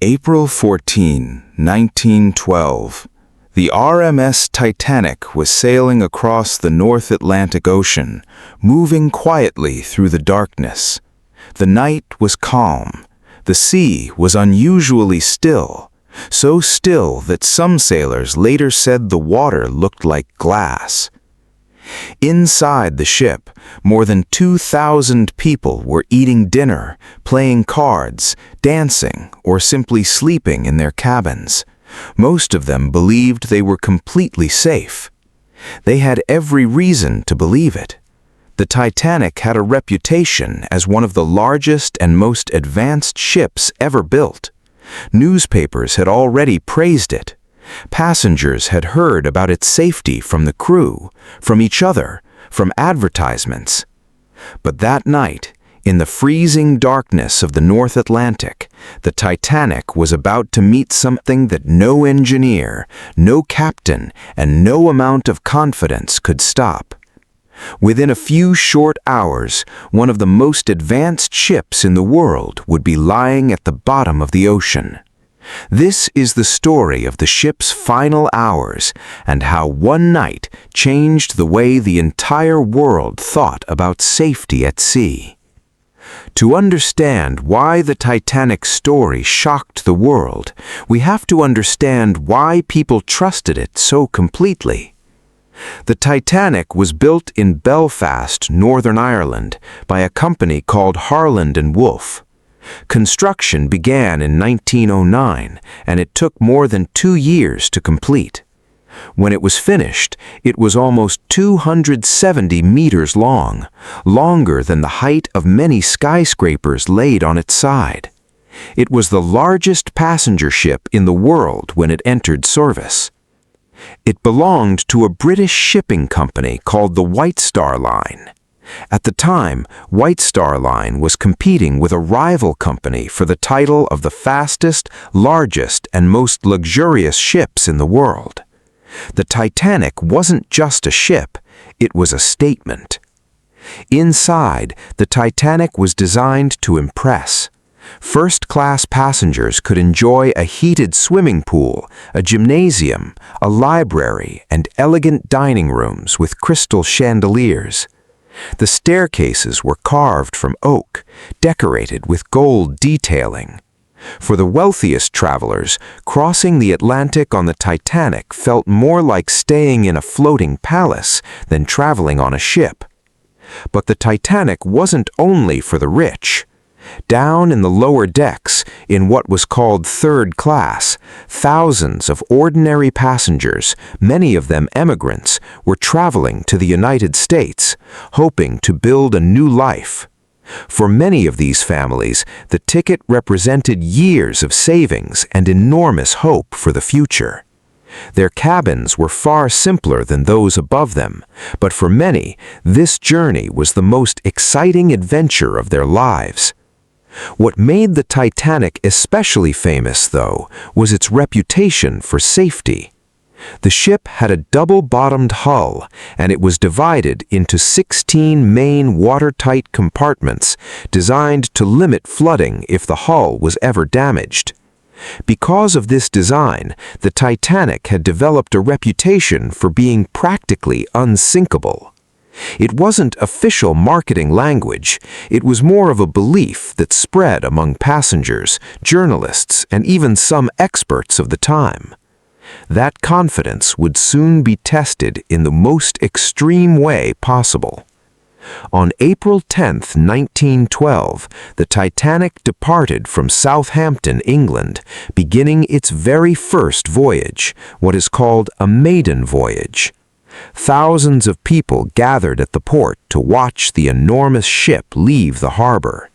April 14, 1912. The RMS Titanic was sailing across the North Atlantic Ocean, moving quietly through the darkness. The night was calm. The sea was unusually still, so still that some sailors later said the water looked like glass. Inside the ship, more than 2,000 people were eating dinner, playing cards, dancing, or simply sleeping in their cabins. Most of them believed they were completely safe. They had every reason to believe it. The Titanic had a reputation as one of the largest and most advanced ships ever built. Newspapers had already praised it. Passengers had heard about its safety from the crew, from each other, from advertisements. But that night, in the freezing darkness of the North Atlantic, the Titanic was about to meet something that no engineer, no captain, and no amount of confidence could stop. Within a few short hours, one of the most advanced ships in the world would be lying at the bottom of the ocean. This is the story of the ship's final hours and how one night changed the way the entire world thought about safety at sea. To understand why the Titanic story shocked the world, we have to understand why people trusted it so completely. The Titanic was built in Belfast, Northern Ireland, by a company called Harland and Wolff. Construction began in 1909, and it took more than 2 years to complete. When it was finished, it was almost 270 meters long, longer than the height of many skyscrapers laid on its side. It was the largest passenger ship in the world when it entered service. It belonged to a British shipping company called the White Star Line. At the time, White Star Line was competing with a rival company for the title of the fastest, largest, and most luxurious ships in the world. The Titanic wasn't just a ship, it was a statement. Inside, the Titanic was designed to impress. First-class passengers could enjoy a heated swimming pool, a gymnasium, a library, and elegant dining rooms with crystal chandeliers. The staircases were carved from oak, decorated with gold detailing. For the wealthiest travelers, crossing the Atlantic on the Titanic felt more like staying in a floating palace than traveling on a ship. But the Titanic wasn't only for the rich. Down in the lower decks, in what was called third class, thousands of ordinary passengers, many of them emigrants, were traveling to the United States, hoping to build a new life. For many of these families, the ticket represented years of savings and enormous hope for the future. Their cabins were far simpler than those above them, but for many, this journey was the most exciting adventure of their lives. What made the Titanic especially famous, though, was its reputation for safety. The ship had a double-bottomed hull, and it was divided into 16 main watertight compartments designed to limit flooding if the hull was ever damaged. Because of this design, the Titanic had developed a reputation for being practically unsinkable. It wasn't official marketing language, it was more of a belief that spread among passengers, journalists, and even some experts of the time. That confidence would soon be tested in the most extreme way possible. On April 10, 1912, the Titanic departed from Southampton, England, beginning its very first voyage, what is called a maiden voyage. Thousands of people gathered at the port to watch the enormous ship leave the harbor.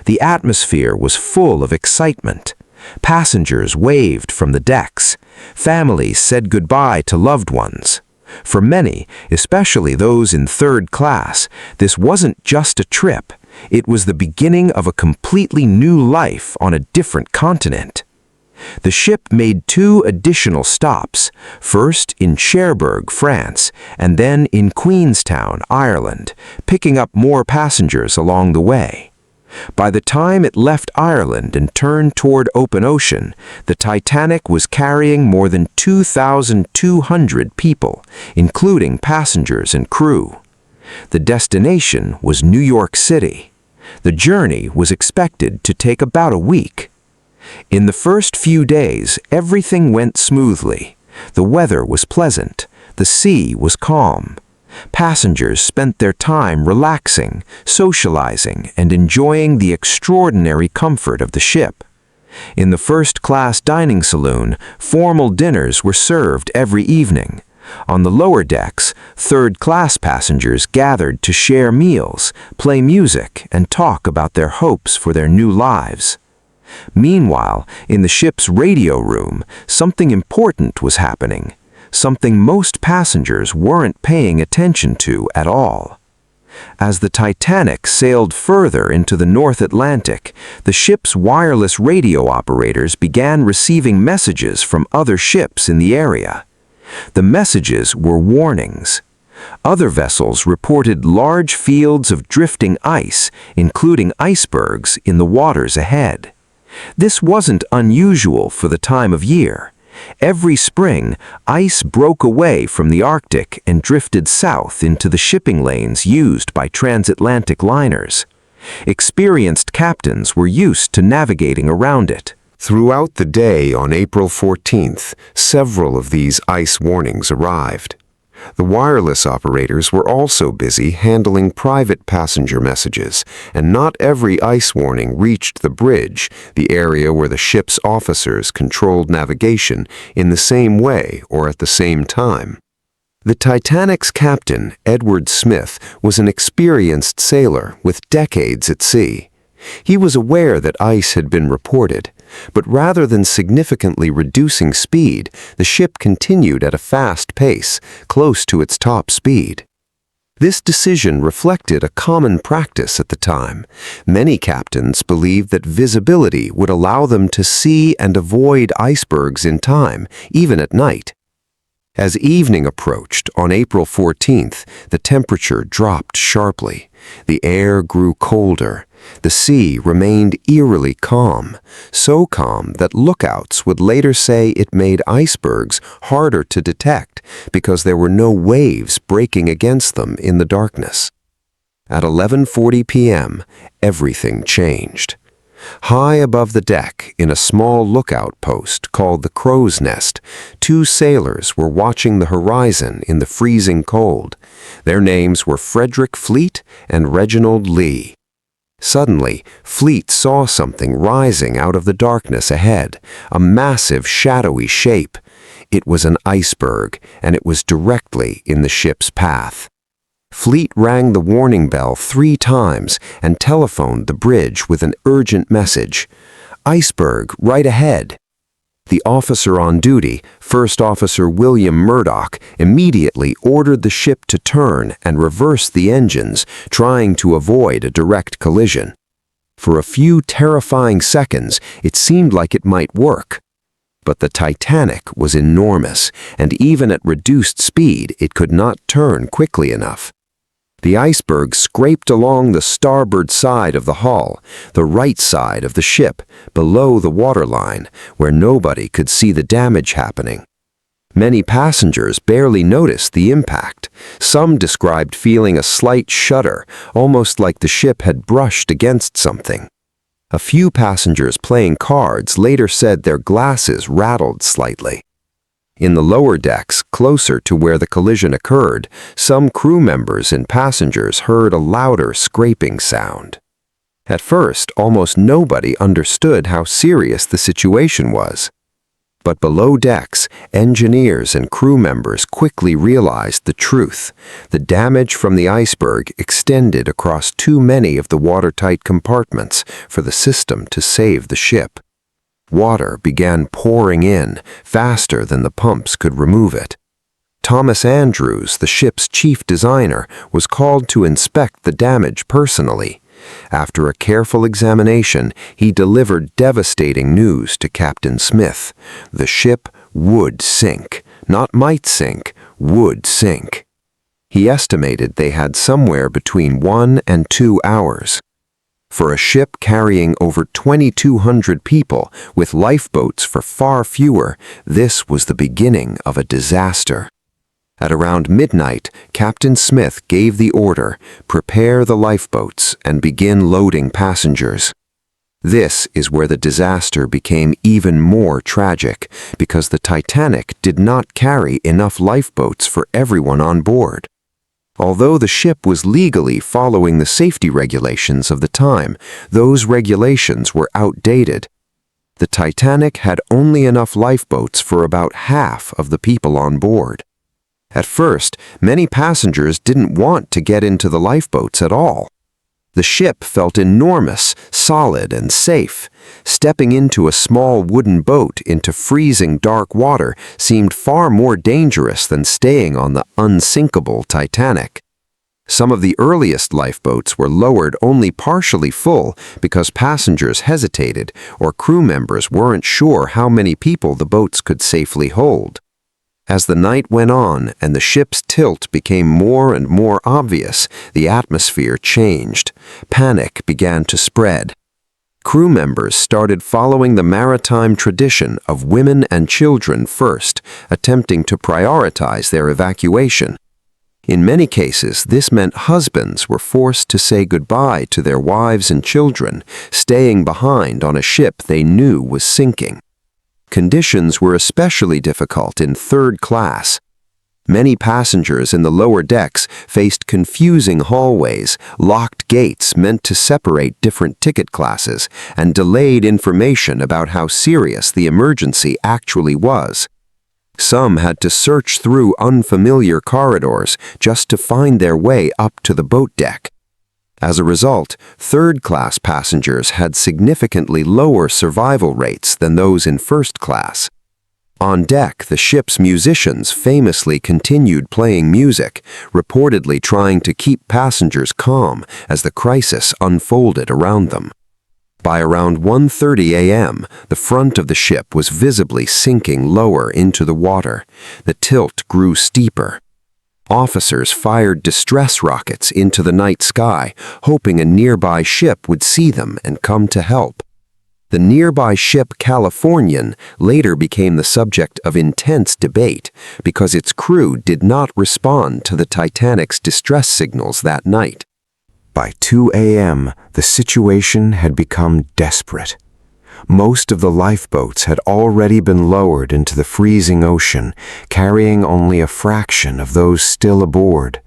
The atmosphere was full of excitement. Passengers waved from the decks. Families said goodbye to loved ones. For many, especially those in third class, this wasn't just a trip. It was the beginning of a completely new life on a different continent. The ship made 2 additional stops, first in Cherbourg, France, and then in Queenstown, Ireland, picking up more passengers along the way. By the time it left Ireland and turned toward open ocean, the Titanic was carrying more than 2,200 people, including passengers and crew. The destination was New York City. The journey was expected to take about a week. In the first few days, everything went smoothly. The weather was pleasant. The sea was calm. Passengers spent their time relaxing, socializing, and enjoying the extraordinary comfort of the ship. In the first-class dining saloon, formal dinners were served every evening. On the lower decks, third-class passengers gathered to share meals, play music, and talk about their hopes for their new lives. Meanwhile, in the ship's radio room, something important was happening. Something most passengers weren't paying attention to at all. As the Titanic sailed further into the North Atlantic, the ship's wireless radio operators began receiving messages from other ships in the area. The messages were warnings. Other vessels reported large fields of drifting ice, including icebergs, in the waters ahead. This wasn't unusual for the time of year. Every spring, ice broke away from the Arctic and drifted south into the shipping lanes used by transatlantic liners. Experienced captains were used to navigating around it. Throughout the day on April 14th, several of these ice warnings arrived. The wireless operators were also busy handling private passenger messages, and not every ice warning reached the bridge, the area where the ship's officers controlled navigation, in the same way or at the same time. The Titanic's captain, Edward Smith, was an experienced sailor with decades at sea. He was aware that ice had been reported, but rather than significantly reducing speed, the ship continued at a fast pace, close to its top speed. This decision reflected a common practice at the time. Many captains believed that visibility would allow them to see and avoid icebergs in time, even at night. As evening approached on April 14th, the temperature dropped sharply. The air grew colder. The sea remained eerily calm, so calm that lookouts would later say it made icebergs harder to detect because there were no waves breaking against them in the darkness. At 11:40 p.m., everything changed. High above the deck, in a small lookout post called the Crow's Nest, two sailors were watching the horizon in the freezing cold. Their names were Frederick Fleet and Reginald Lee. Suddenly, Fleet saw something rising out of the darkness ahead, a massive, shadowy shape. It was an iceberg, and it was directly in the ship's path. Fleet rang the warning bell 3 times and telephoned the bridge with an urgent message. "Iceberg, right ahead." The officer on duty, First Officer William Murdoch, immediately ordered the ship to turn and reverse the engines, trying to avoid a direct collision. For a few terrifying seconds, it seemed like it might work. But the Titanic was enormous, and even at reduced speed, it could not turn quickly enough. The iceberg scraped along the starboard side of the hull, the right side of the ship, below the waterline, where nobody could see the damage happening. Many passengers barely noticed the impact. Some described feeling a slight shudder, almost like the ship had brushed against something. A few passengers playing cards later said their glasses rattled slightly. In the lower decks, closer to where the collision occurred, some crew members and passengers heard a louder scraping sound. At first, almost nobody understood how serious the situation was. But below decks, engineers and crew members quickly realized the truth. The damage from the iceberg extended across too many of the watertight compartments for the system to save the ship. Water began pouring in, faster than the pumps could remove it. Thomas Andrews, the ship's chief designer, was called to inspect the damage personally. After a careful examination, he delivered devastating news to Captain Smith. The ship would sink. Not might sink, would sink. He estimated they had somewhere between 1 and 2 hours. For a ship carrying over 2,200 people with lifeboats for far fewer, this was the beginning of a disaster. At around midnight, Captain Smith gave the order, "Prepare the lifeboats and begin loading passengers." This is where the disaster became even more tragic, because the Titanic did not carry enough lifeboats for everyone on board. Although the ship was legally following the safety regulations of the time, those regulations were outdated. The Titanic had only enough lifeboats for about half of the people on board. At first, many passengers didn't want to get into the lifeboats at all. The ship felt enormous, solid, and safe. Stepping into a small wooden boat into freezing dark water seemed far more dangerous than staying on the unsinkable Titanic. Some of the earliest lifeboats were lowered only partially full because passengers hesitated or crew members weren't sure how many people the boats could safely hold. As the night went on and the ship's tilt became more and more obvious, the atmosphere changed. Panic began to spread. Crew members started following the maritime tradition of women and children first, attempting to prioritize their evacuation. In many cases, this meant husbands were forced to say goodbye to their wives and children, staying behind on a ship they knew was sinking. Conditions were especially difficult in third class. Many passengers in the lower decks faced confusing hallways, locked gates meant to separate different ticket classes, and delayed information about how serious the emergency actually was. Some had to search through unfamiliar corridors just to find their way up to the boat deck. As a result, third-class passengers had significantly lower survival rates than those in first class. On deck, the ship's musicians famously continued playing music, reportedly trying to keep passengers calm as the crisis unfolded around them. By around 1:30 a.m., the front of the ship was visibly sinking lower into the water. The tilt grew steeper. Officers fired distress rockets into the night sky, hoping a nearby ship would see them and come to help. The nearby ship Californian later became the subject of intense debate because its crew did not respond to the Titanic's distress signals that night. By 2 a.m., the situation had become desperate. Most of the lifeboats had already been lowered into the freezing ocean, carrying only a fraction of those still aboard.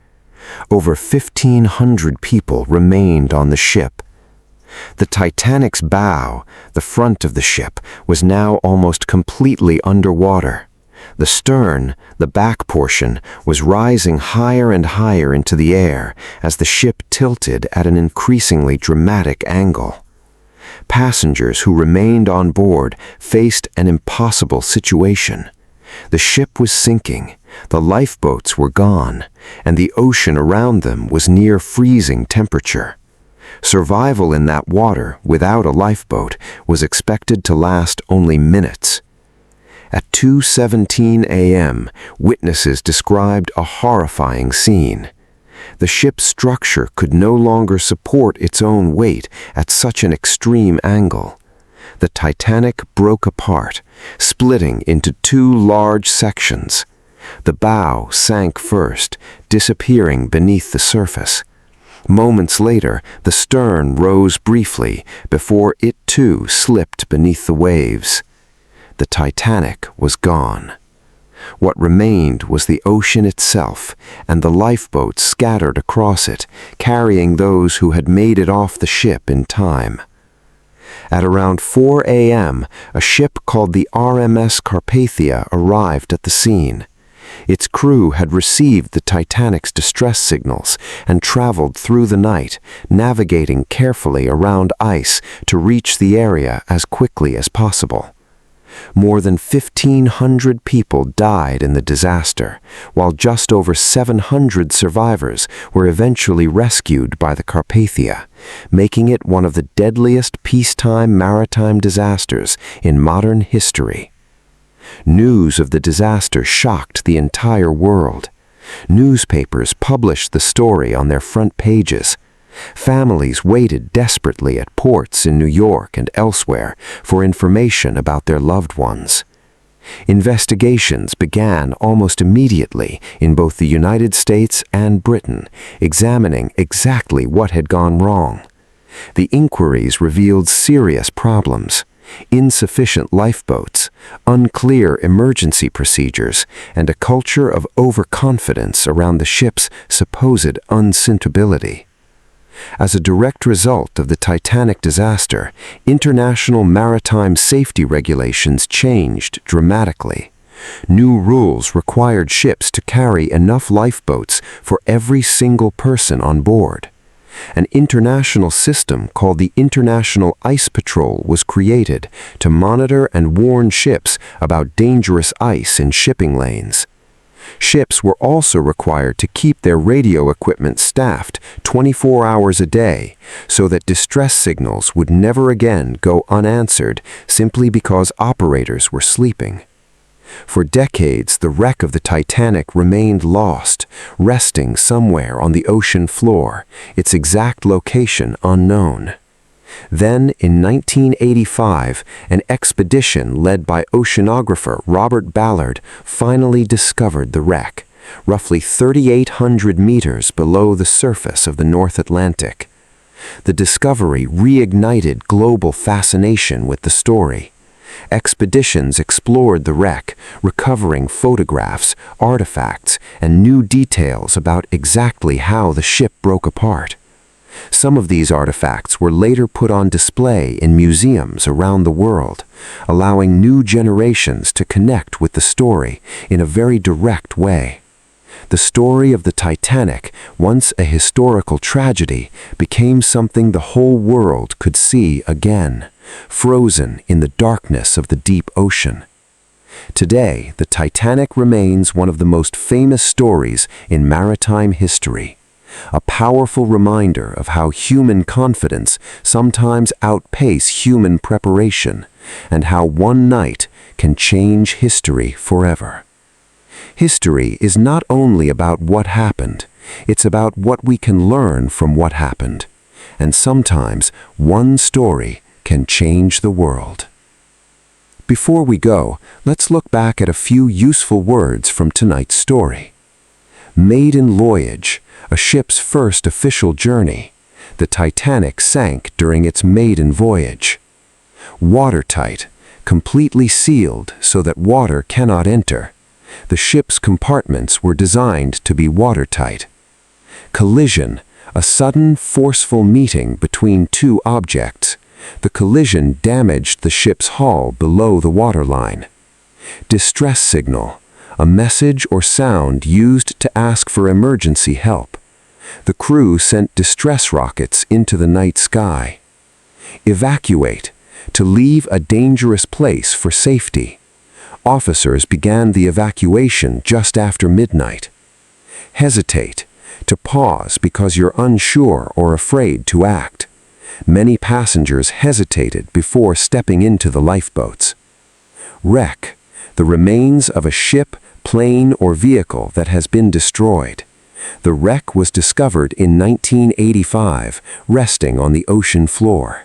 Over 1,500 people remained on the ship. The Titanic's bow, the front of the ship, was now almost completely underwater. The stern, the back portion, was rising higher and higher into the air as the ship tilted at an increasingly dramatic angle. Passengers who remained on board faced an impossible situation. The ship was sinking, the lifeboats were gone, and the ocean around them was near freezing temperature. Survival in that water without a lifeboat was expected to last only minutes. At 2:17 a.m., witnesses described a horrifying scene. The ship's structure could no longer support its own weight at such an extreme angle. The Titanic broke apart, splitting into two large sections. The bow sank first, disappearing beneath the surface. Moments later, the stern rose briefly before it too slipped beneath the waves. The Titanic was gone. What remained was the ocean itself and the lifeboats scattered across it, carrying those who had made it off the ship in time. At around 4 a.m., a ship called the RMS Carpathia arrived at the scene. Its crew had received the Titanic's distress signals and traveled through the night, navigating carefully around ice to reach the area as quickly as possible. More than 1,500 people died in the disaster, while just over 700 survivors were eventually rescued by the Carpathia, making it one of the deadliest peacetime maritime disasters in modern history. News of the disaster shocked the entire world. Newspapers published the story on their front pages. Families waited desperately at ports in New York and elsewhere for information about their loved ones. Investigations began almost immediately in both the United States and Britain, examining exactly what had gone wrong. The inquiries revealed serious problems: insufficient lifeboats, unclear emergency procedures, and a culture of overconfidence around the ship's supposed unsinkability. As a direct result of the Titanic disaster, international maritime safety regulations changed dramatically. New rules required ships to carry enough lifeboats for every single person on board. An international system called the International Ice Patrol was created to monitor and warn ships about dangerous ice in shipping lanes. Ships were also required to keep their radio equipment staffed 24 hours a day so that distress signals would never again go unanswered simply because operators were sleeping. For decades, the wreck of the Titanic remained lost, resting somewhere on the ocean floor, its exact location unknown. Then, in 1985, an expedition led by oceanographer Robert Ballard finally discovered the wreck, roughly 3,800 meters below the surface of the North Atlantic. The discovery reignited global fascination with the story. Expeditions explored the wreck, recovering photographs, artifacts, and new details about exactly how the ship broke apart. Some of these artifacts were later put on display in museums around the world, allowing new generations to connect with the story in a very direct way. The story of the Titanic, once a historical tragedy, became something the whole world could see again, frozen in the darkness of the deep ocean. Today, the Titanic remains one of the most famous stories in maritime history, a powerful reminder of how human confidence sometimes outpaces human preparation, and how one night can change history forever. History is not only about what happened, it's about what we can learn from what happened. And sometimes one story can change the world. Before we go, let's look back at a few useful words from tonight's story. Maiden voyage, a ship's first official journey. The Titanic sank during its maiden voyage. Watertight, completely sealed so that water cannot enter. The ship's compartments were designed to be watertight. Collision, a sudden, forceful meeting between two objects. The collision damaged the ship's hull below the waterline. Distress signal, a message or sound used to ask for emergency help. The crew sent distress rockets into the night sky. Evacuate, to leave a dangerous place for safety. Officers began the evacuation just after midnight. Hesitate, to pause because you're unsure or afraid to act. Many passengers hesitated before stepping into the lifeboats. Wreck, the remains of a ship, plane, or vehicle that has been destroyed. The wreck was discovered in 1985, resting on the ocean floor.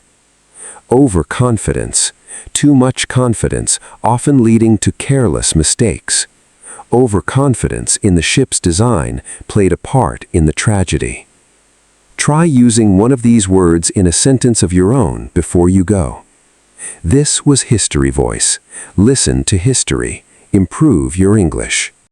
Overconfidence, too much confidence, often leading to careless mistakes. Overconfidence in the ship's design played a part in the tragedy. Try using one of these words in a sentence of your own before you go. This was History Voice. Listen to history. Improve your English.